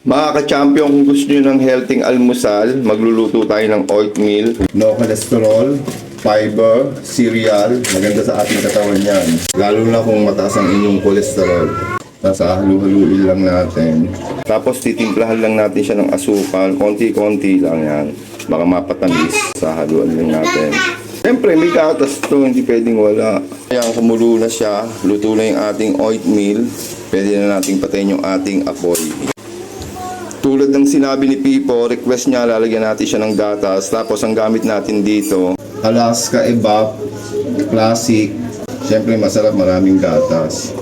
Mga ka-champion, kung gusto nyo ng healthy almusal, magluluto tayo ng oatmeal. No cholesterol, fiber, cereal. Maganda sa ating katawan yan. Lalo na kung mataas ang inyong cholesterol. Nasa halu-haluin lang natin. Tapos titimplahan lang natin siya ng asukal. Konti-konti lang yan. Baka mapatamis sa haluan lang natin. Siyempre, may gatas to, hindi pwedeng wala. Ayan, kumulo na siya. Luto na yung ating oatmeal. Pwede na nating patayin yung ating apoy. Tulad ng sinabi ni Pipo, request niya, lalagyan natin siya ng gatas. Tapos ang gamit natin dito, Alaska Evap Classic. Siyempre, masarap, maraming gatas.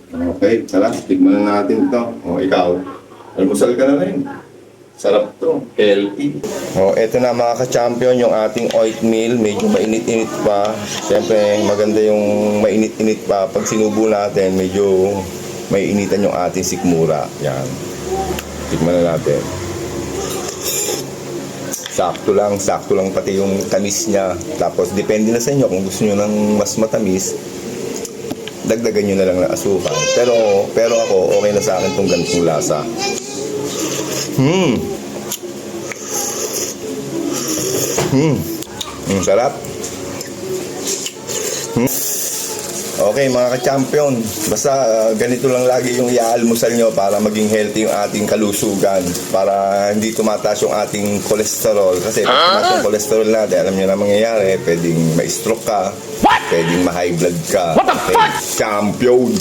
Okay, tara, tikman na natin to. O, ikaw, almusal ka na rin. Sarap to, healthy. O, eto na mga ka-champion, yung ating oatmeal. Medyo mainit-init pa. Siyempre, maganda yung mainit-init pa. Pag sinubo natin, medyo may initan yung ating sikmura. Yan. Tikman na natin. Sakto lang pati yung tamis niya. Tapos, depende na sa inyo kung gusto nyo ng mas matamis. Dagdagan nyo na lang ng asukal. Pero ako, okay na sa akin itong ganitong lasa. Sarap. Okay mga ka-champion, basta ganito lang lagi yung iaalmusal nyo para maging healthy yung ating kalusugan, para hindi tumataas yung ating kolesterol. Kasi pag tumaas yung kolesterol natin, alam nyo na mangyayari, pwedeng ma-stroke ka, pwedeng ma-high blood ka. Okay, champion.